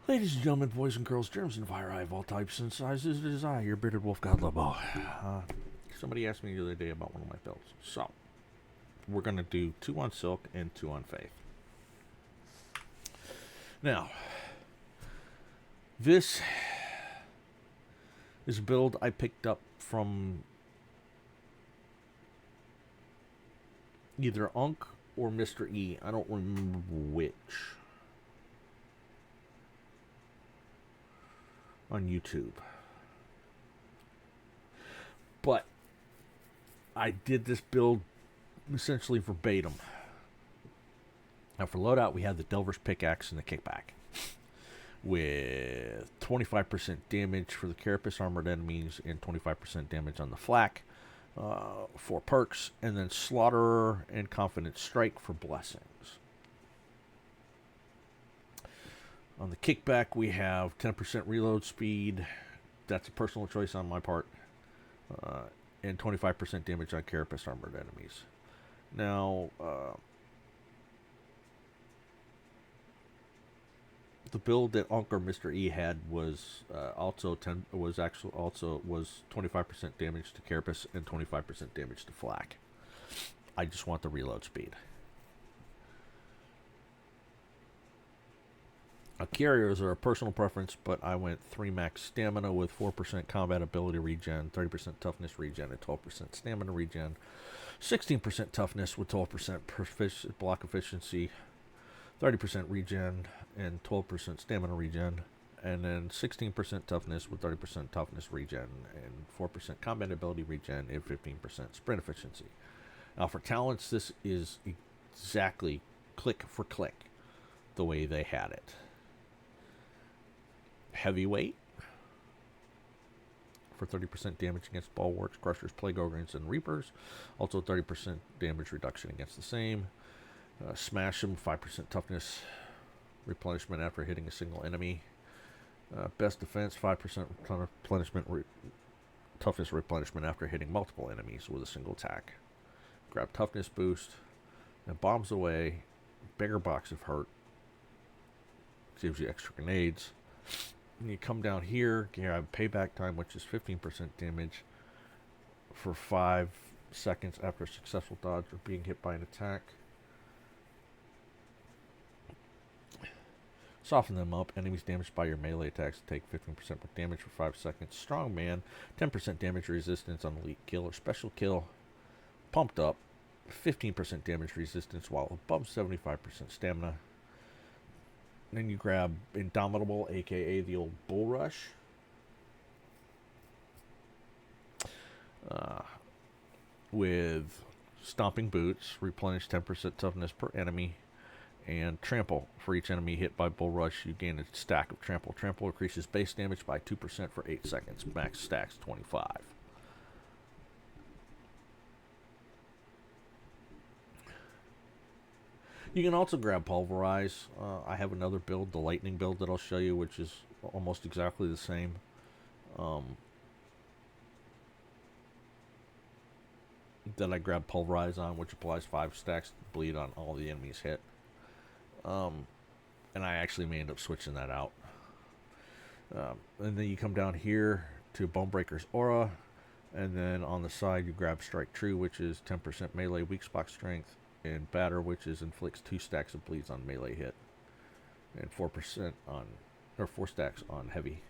Ladies and gentlemen, boys and girls, germs and viri of all types and sizes, it is I, your bearded wolf god Lobo. Somebody asked me the other day about one of my builds. So, we're going to do 2 on Silk and 2 on Faith. Now, this is a build I picked up from either Unk or Mr. E. I don't remember which. On YouTube. But I did this build essentially verbatim. Now for loadout, we have the Delver's Pickaxe and the Kickback. With 25% damage for the Carapace armored enemies and 25% damage on the flak. 4 perks. And then Slaughterer and Confident Strike for blessings. On the Kickback, we have 10% reload speed. That's a personal choice on my part. And 25% damage on Carapace armored enemies. Now, the build that Unk or Mr. E had was also 25% damage to Carapace and 25% damage to flak. I just want the reload speed. Carriers are a personal preference, but I went 3 max stamina with 4% combat ability regen, 30% toughness regen, and 12% stamina regen, 16% toughness with 12% block efficiency, 30% regen, and 12% stamina regen, and then 16% toughness with 30% toughness regen, and 4% combat ability regen, and 15% sprint efficiency. Now for talents, this is exactly click for click the way they had it. Heavyweight for 30% damage against bulwarks, crushers, plague ogres, and reapers. Also 30% damage reduction against the same. Smash them, 5% toughness replenishment after hitting a single enemy. Best defense, 5% toughness replenishment after hitting multiple enemies with a single attack. Grab toughness boost. And bombs away. Bigger box of hurt. Gives you extra grenades. And you come down here, you have payback time, which is 15% damage for 5 seconds after a successful dodge or being hit by an attack. Soften them up. Enemies damaged by your melee attacks take 15% more damage for 5 seconds. Strong Man, 10% damage resistance on elite kill or special kill. Pumped up, 15% damage resistance while above 75% stamina. Then you grab Indomitable, aka the old Bull Rush. With Stomping Boots, replenish 10% toughness per enemy. And Trample. For each enemy hit by Bull Rush, you gain a stack of Trample. Trample increases base damage by 2% for 8 seconds. Max stacks 25. You can also grab Pulverize. I have another build, the Lightning build, that I'll show you, which is almost exactly the same. That I grab Pulverize on, which applies 5 stacks to bleed on all the enemies hit. And I actually may end up switching that out. And then you come down here to Bonebreaker's Aura. And then on the side, you grab Strike True, which is 10% melee weak spot strength. And Batter, which is inflicts 2 stacks of bleeds on melee hit, and 4% on, or 4 stacks on heavy.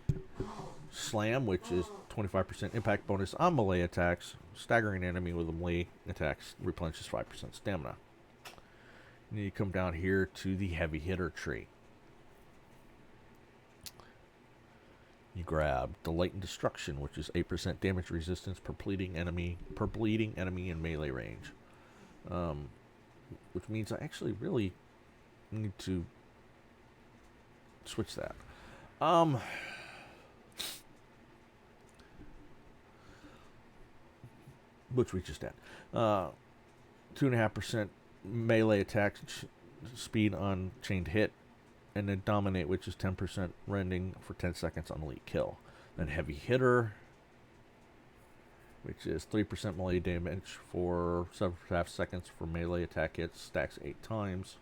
Slam, which is 25% impact bonus on melee attacks. Staggering enemy with a melee attacks replenishes 5% stamina. And you come down here to the heavy hitter tree. You grab Delight and Destruction, which is 8% damage resistance per bleeding enemy in melee range. Which means I actually really need to switch that. Which we just had. 2.5% melee attack speed on chained hit. And then Dominate, which is 10% rending for 10 seconds on elite kill. Then Heavy Hitter, which is 3% melee damage for 7.5 seconds for melee attack hits, stacks 8 times.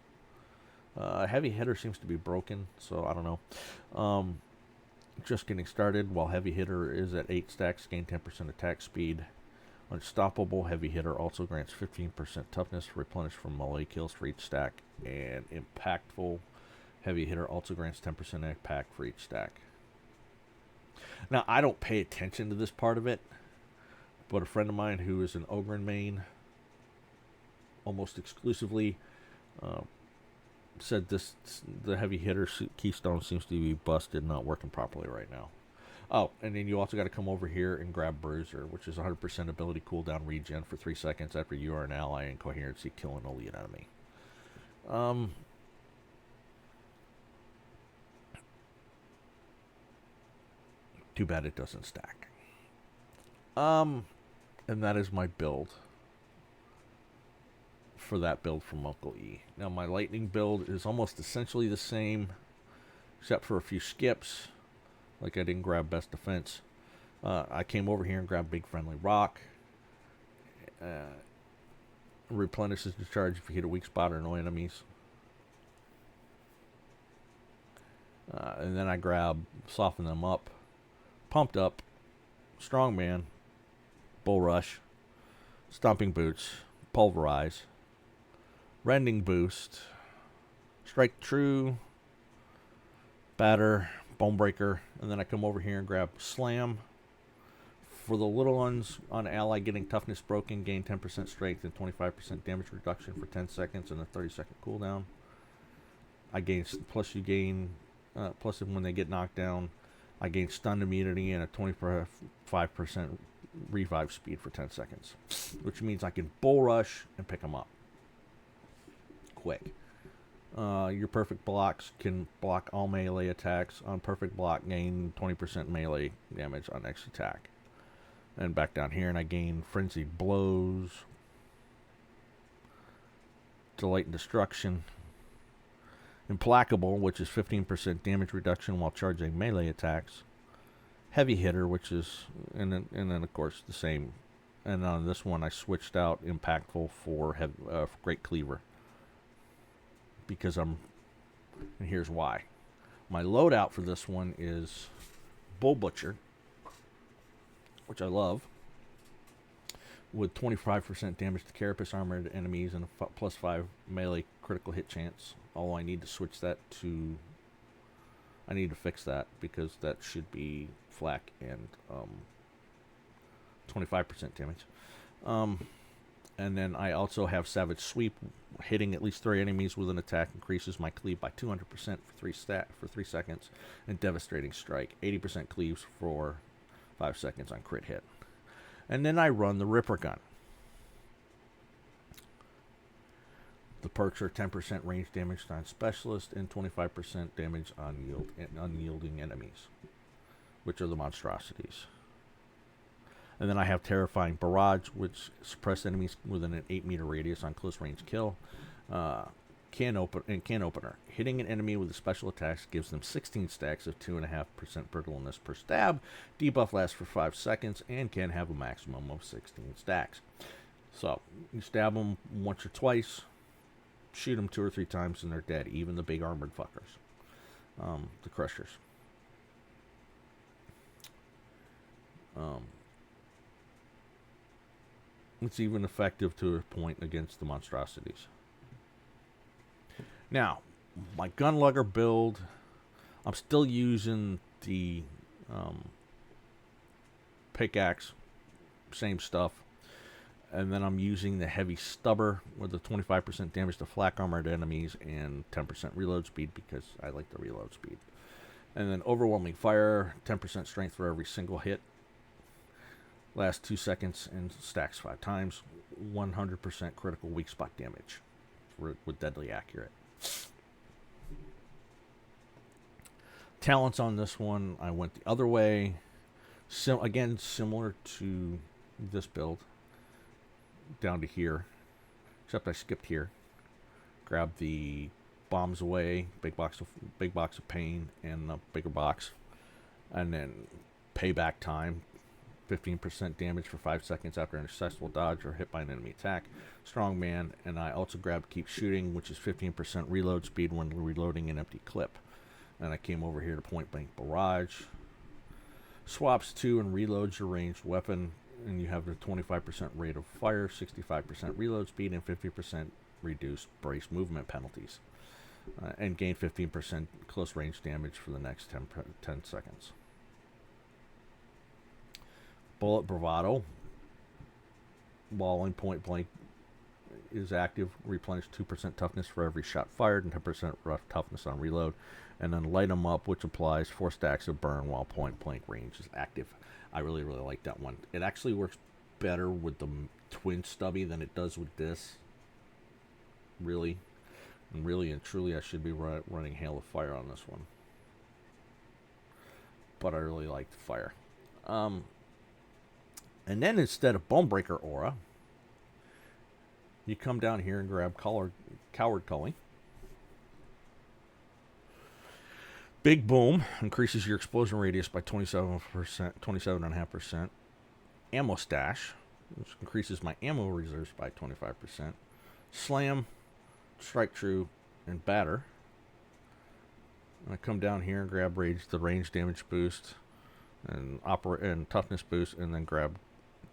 Heavy hitter seems to be broken, so I don't know. Just getting started. While heavy hitter is at 8 stacks, gain 10% attack speed. Unstoppable heavy hitter also grants 15% toughness, replenished from melee kills for each stack, and impactful heavy hitter also grants 10% impact for each stack. Now, I don't pay attention to this part of it, but a friend of mine who is an Ogryn main almost exclusively said the heavy hitter keystone seems to be busted, not working properly right now. Oh, and then you also got to come over here and grab Bruiser, which is 100% ability cooldown regen for 3 seconds after you are an ally in coherency, kill an elite enemy. Too bad it doesn't stack. And that is my build for that build from Uncle E. Now my lightning build is almost essentially the same, except for a few skips. Like I didn't grab best defense. I came over here and grabbed big friendly rock. Replenishes the charge if you hit a weak spot or no enemies. And then I grab soften them up, pumped up, strongman, bull rush, stomping boots, pulverize, rending boost, strike true, batter, bone breaker, and then I come over here and grab slam. For the little ones on ally getting toughness broken, gain 10% strength and 25% damage reduction for 10 seconds and a 30-second cooldown. I gain plus when they get knocked down, I gain stun immunity and a 25% revive speed for 10 seconds, which means I can bull rush and pick them up quick. Your perfect blocks can block all melee attacks. On perfect block, gain 20% melee damage on next attack. And back down here, and I gain frenzied blows, delight and destruction, implacable, which is 15% damage reduction while charging melee attacks, heavy hitter, which is and then of course the same. And on this one, I switched out impactful for great cleaver. Because and here's why. My loadout for this one is Bull Butcher, which I love, with 25% damage to carapace armored enemies and a plus 5 melee critical hit chance. All I need to switch that to, I need to fix that because that should be flak and 25% damage. And then I also have Savage Sweep. Hitting at least 3 enemies with an attack increases my cleave by 200% for 3 seconds, and Devastating Strike 80% cleaves for 5 seconds on crit hit. And then I run the Ripper Gun. The perks are 10% range damage on specialist and 25% damage on unyielding enemies, which are the monstrosities. And then I have Terrifying Barrage, which suppress enemies within an 8-meter radius on close range kill. Can opener. Hitting an enemy with a special attack gives them 16 stacks of 2.5% brittleness per stab. Debuff lasts for 5 seconds and can have a maximum of 16 stacks. So you stab them once or twice, shoot them 2 or 3 times, and they're dead. Even the big armored fuckers, the crushers. It's even effective to a point against the monstrosities. Now, my gunlugger build, I'm still using the pickaxe, same stuff. And then I'm using the heavy stubber with the 25% damage to flak armored enemies and 10% reload speed because I like the reload speed. And then overwhelming fire, 10% strength for every single hit. Lasts 2 seconds and stacks 5 times. 100% critical weak spot damage with deadly accurate. Talents on this one, I went the other way. Again, similar to this build. Down to here. Except I skipped here. Grabbed the bombs away. Big box of pain and a bigger box. And then payback time. 15% damage for 5 seconds after an successful dodge or hit by an enemy attack. Strongman, and I also grabbed Keep Shooting, which is 15% reload speed when reloading an empty clip. And I came over here to Point Blank Barrage. Swaps to and reloads your ranged weapon, and you have the 25% rate of fire, 65% reload speed, and 50% reduced brace movement penalties. And gain 15% close range damage for the next 10 seconds. Bullet Bravado, while in Point Blank, is active. Replenish 2% toughness for every shot fired and 10% rough toughness on reload. And then Light 'em Up, which applies 4 stacks of burn while Point Blank range is active. I really, really like that one. It actually works better with the twin stubby than it does with this. Really. And really and truly, I should be running Hail of Fire on this one. But I really like the fire. And then instead of Bonebreaker Aura, you come down here and grab Coward Culling. Big Boom increases your explosion radius by 27.5%. Ammo Stash, which increases my ammo reserves by 25%. Slam, Strike True, and Batter. And I come down here and grab the range damage boost and toughness boost, and then grab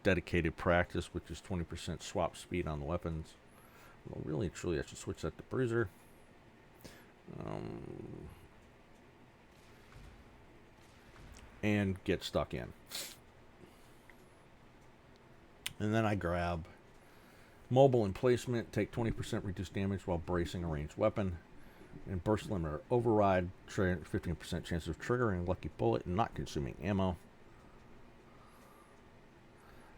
Dedicated Practice, which is 20% swap speed on the weapons. Well, really, truly, I should switch that to Bruiser. And get stuck in. And then I grab Mobile Emplacement, take 20% reduced damage while bracing a ranged weapon. And Burst Limiter Override, 15% chance of triggering Lucky Bullet and not consuming ammo.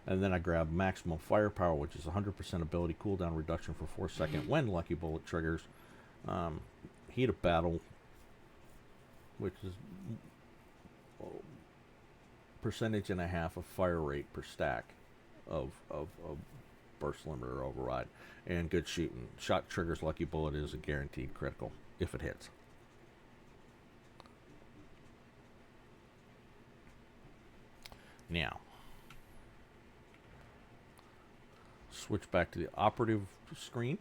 And then I grab Maximum Firepower, which is 100% ability cooldown reduction for 4 seconds when Lucky Bullet triggers. Heat of Battle, which is percentage and a half of fire rate per stack of Burst Limiter Override. And Good Shooting. Shot triggers Lucky Bullet is a guaranteed critical if it hits. Now, switch back to the operative screen.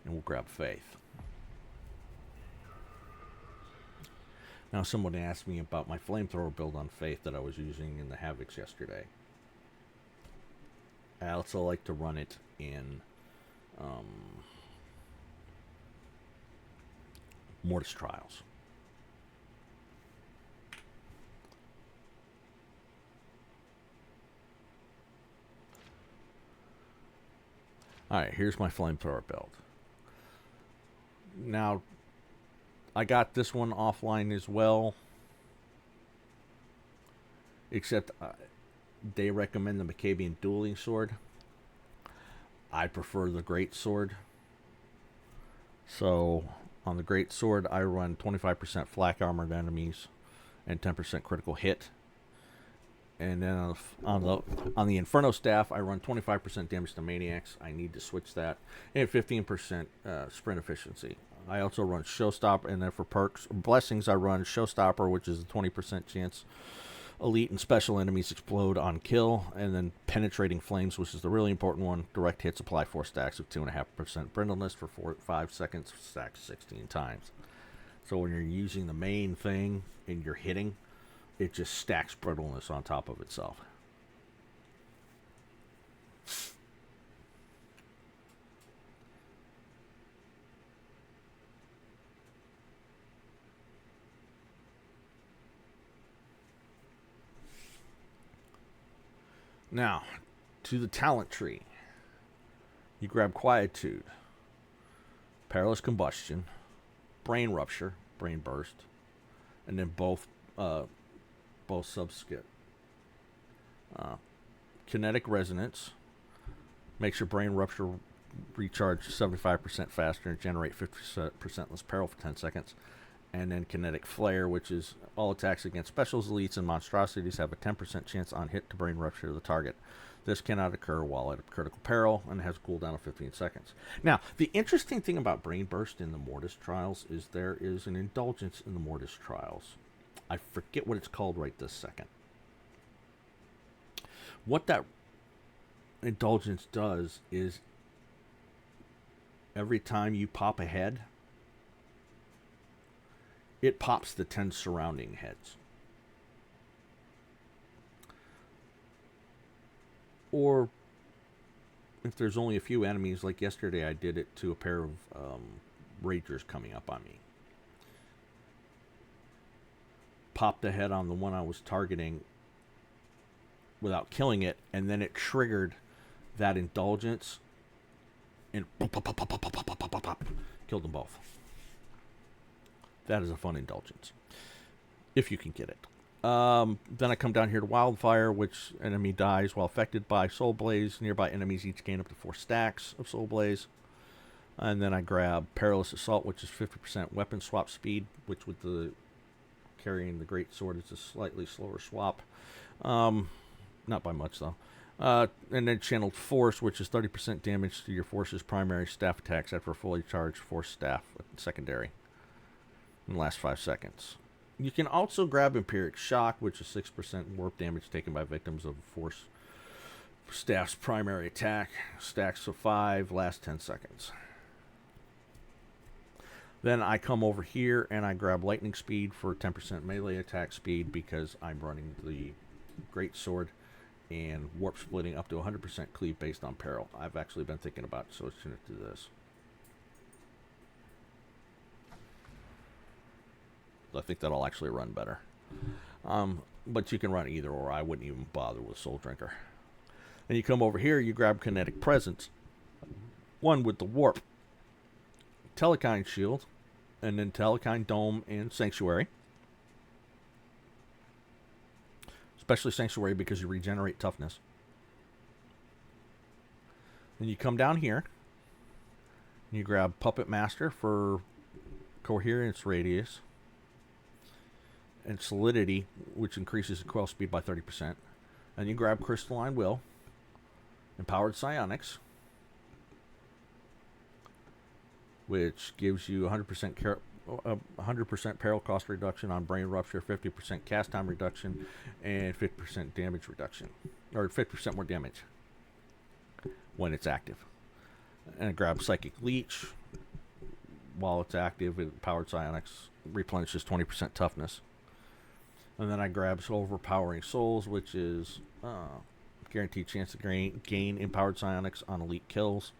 And we'll grab Faith. Now, someone asked me about my flamethrower build on Faith that I was using in the Havocs yesterday. I also like to run it in Mortis Trials. Alright, here's my flamethrower build. Now, I got this one offline as well. Except they recommend the Macabian Dueling Sword. I prefer the Great Sword. So, on the Great Sword, I run 25% flak armored enemies and 10% critical hit. And then on the Inferno Staff, I run 25% damage to maniacs. I need to switch that. And 15% sprint efficiency. I also run Showstopper, and then for perks, blessings, I run Showstopper, which is a 20% chance elite and special enemies explode on kill, and then Penetrating Flames, which is the really important one. Direct hits apply 4 stacks of 2.5% brittleness for 5 seconds, stacks 16 times. So when you're using the main thing and you're hitting, it just stacks brittleness on top of itself. Now, to the talent tree. You grab Quietude, Perilous Combustion, Brain Rupture, Brain Burst, and then both sub-skip. Kinetic Resonance makes your Brain Rupture recharge 75% faster and generate 50% less peril for 10 seconds. And then Kinetic Flare, which is all attacks against specials, elites, and monstrosities have a 10% chance on hit to brain rupture the target. This cannot occur while at a critical peril and has a cooldown of 15 seconds. Now, the interesting thing about Brain Burst in the Mortis Trials is there is an indulgence in the Mortis Trials. I forget what it's called right this second. What that indulgence does is every time you pop a head, it pops the 10 surrounding heads. Or if there's only a few enemies, like yesterday I did it to a pair of Ragers coming up on me. Popped the head on the one I was targeting without killing it, and then it triggered that indulgence and killed them both. That is a fun indulgence, if you can get it. Then I come down here to Wildfire, which enemy dies while affected by Soul Blaze. Nearby enemies each gain up to 4 stacks of Soul Blaze. And then I grab Perilous Assault, which is 50% weapon swap speed, which with the carrying the Great Sword is a slightly slower swap. Not by much, though. And then Channeled Force, which is 30% damage to your force's primary staff attacks after a fully charged force staff secondary in the last 5 seconds. You can also grab Empiric Shock, which is 6% warp damage taken by victims of force staff's primary attack. Stacks of 5, last 10 seconds. Then I come over here and I grab Lightning Speed for 10% melee attack speed because I'm running the Great Sword, and Warp Splitting up to 100% cleave based on peril. I've actually been thinking about switching it to this. I think that'll actually run better. But you can run either or. I wouldn't even bother with Soul Drinker. And you come over here, you grab Kinetic Presence. One with the Warp. Telekine Shield. And then Telekine Dome and Sanctuary. Especially Sanctuary because you regenerate toughness. And you come down here. And you grab Puppet Master for Coherence Radius. And Solidity, which increases the coil speed by 30%. And you grab Crystalline Will, Empowered Psionics, which gives you 100% peril cost reduction on Brain Rupture, 50% cast time reduction, and 50% damage reduction. Or 50% more damage when it's active. And I grab Psychic Leech. While it's active, Empowered Psionics replenishes 20% toughness. And then I grab Overpowering Souls, which is guaranteed chance to gain Empowered Psionics on elite kills.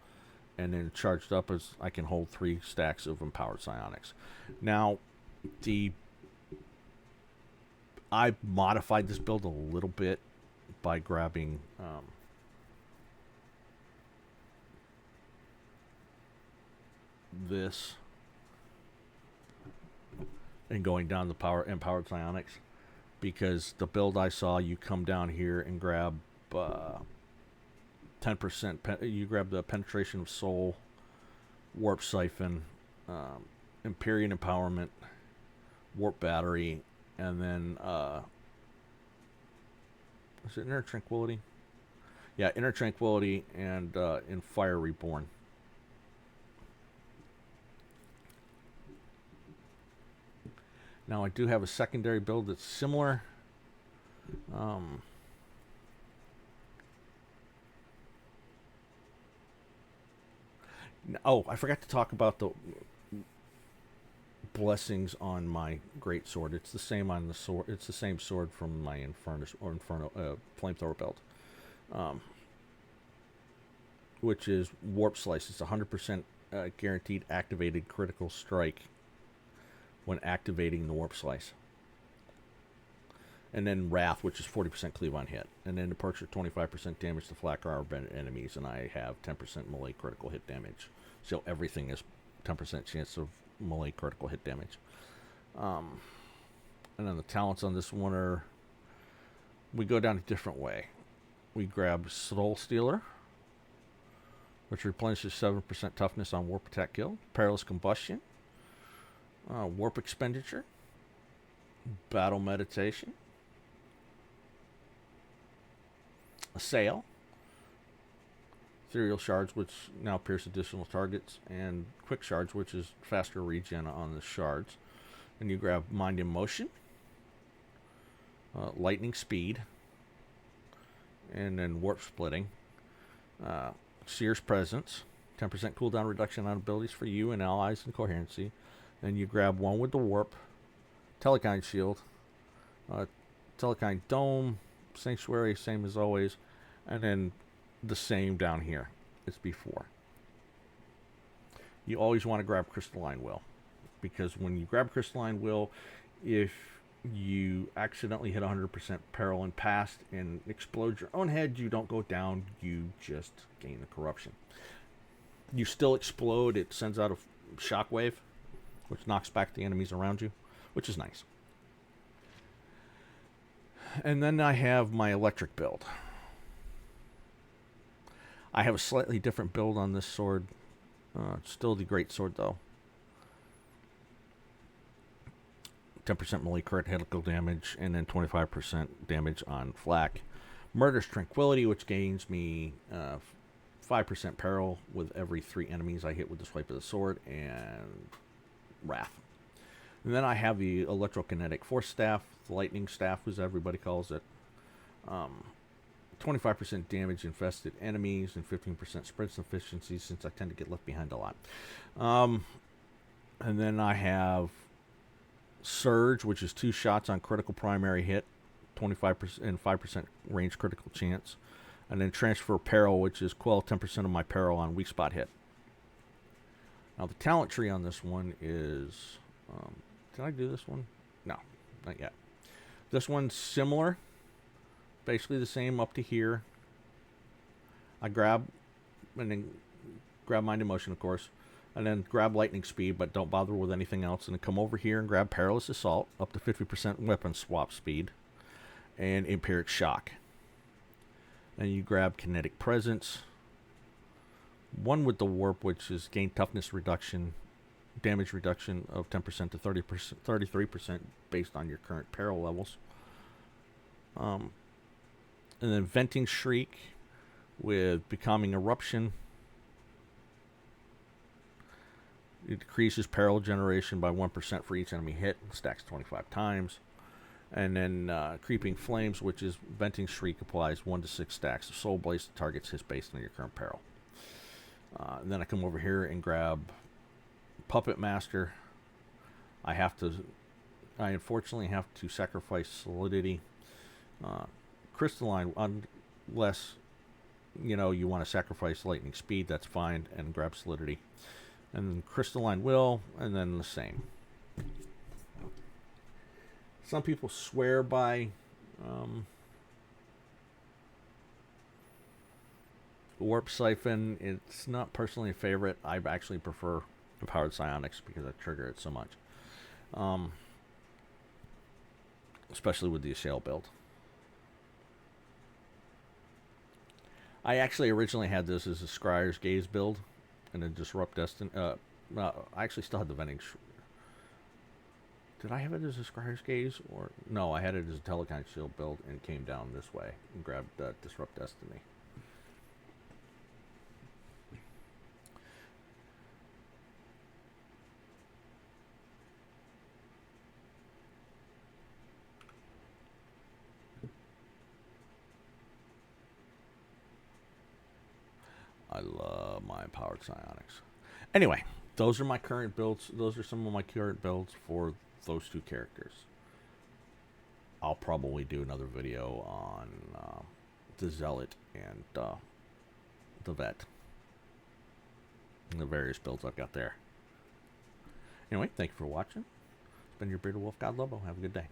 And then charged up as I can hold 3 stacks of Empowered Psionics. Now, I modified this build a little bit by grabbing this and going down the Empowered Psionics. Because the build I saw, you come down here and grab 10%. You grab the Penetration of Soul, Warp Siphon, Empyrean Empowerment, Warp Battery, and then is it Inner Tranquility? Yeah, Inner Tranquility and in Fire Reborn. Now I do have a secondary build that's similar. Oh, I forgot to talk about the blessings on my great sword. It's the same on the sword. It's the same sword from my Inferno flamethrower belt, which is Warp Slice. It's 100% guaranteed activated critical strike when activating the Warp Slice. And then Wrath, which is 40% cleave on hit. And then Departure, 25% damage to flak armor enemies. And I have 10% melee critical hit damage. So everything is 10% chance of melee critical hit damage. And then the talents on this one are... We go down a different way. We grab Soul Stealer, which replenishes 7% toughness on warp attack kill. Perilous Combustion, Warp expenditure, battle meditation, assail, ethereal shards, which now pierce additional targets, and quick shards, which is faster regen on the shards. And you grab mind in motion, lightning speed, and then warp splitting, seer's presence, 10% cooldown reduction on abilities for you and allies and coherency. Then you grab one with the warp, telekind shield, telekind dome, sanctuary, same as always, and then the same down here as before. You always want to grab crystalline will, because when you grab crystalline will, if you accidentally hit 100% peril and pass and explode your own head, you don't go down, you just gain the corruption. You still explode, it sends out a shockwave, which knocks back the enemies around you, which is nice. And then I have my electric build. I have a slightly different build on this sword. Still the great sword though. 10% melee critical damage, and then 25% damage on flak. Murderous Tranquility, which gains me 5% peril with every 3 enemies I hit with the swipe of the sword, and Wrath. And then I have the Electrokinetic Force Staff, the Lightning Staff, as everybody calls it. 25% damage infested enemies, and 15% spread efficiency, since I tend to get left behind a lot. And then I have Surge, which is 2 shots on critical primary hit, 25% and 5% range critical chance. And then Transfer Peril, which is quell 10% of my peril on weak spot hit. Now the talent tree on this one is... did I do this one? No, not yet. This one's similar. Basically the same up to here. I grab, and then grab Mind in Motion, of course. And then grab Lightning Speed, but don't bother with anything else. And then come over here and grab Perilous Assault, up to 50% weapon swap speed. And Empiric Shock. And you grab Kinetic Presence. One with the Warp, which is gain toughness reduction, damage reduction of 10% to 33% based on your current peril levels. And then Venting Shriek with Becoming Eruption. It decreases peril generation by 1% for each enemy hit. Stacks 25 times. And then Creeping Flames, which is Venting Shriek, applies 1 to 6 stacks of Soul Blaze to targets hits based on your current peril. And then I come over here and grab Puppet Master. I unfortunately have to sacrifice Solidity. Crystalline, unless you want to sacrifice Lightning Speed, that's fine, and grab Solidity. And then Crystalline Will, and then the same. Some people swear by Warp Siphon. It's not personally a favorite. I actually prefer the Powered Psionics because I trigger it so much. Especially with the Assail build. I actually originally had this as a Scryer's Gaze build and a Disrupt Destiny. I actually still had the Vending. Did I have it as a Scryer's Gaze? Or no, I had it as a Telekind Shield build and came down this way and grabbed Disrupt Destiny. I love my Powered Psionics. Anyway, those are my current builds. Those are some of my current builds for those 2 characters. I'll probably do another video on the Zealot and the Vet. And the various builds I've got there. Anyway, thank you for watching. It's been your Bearded Wolf God Lobo. Have a good day.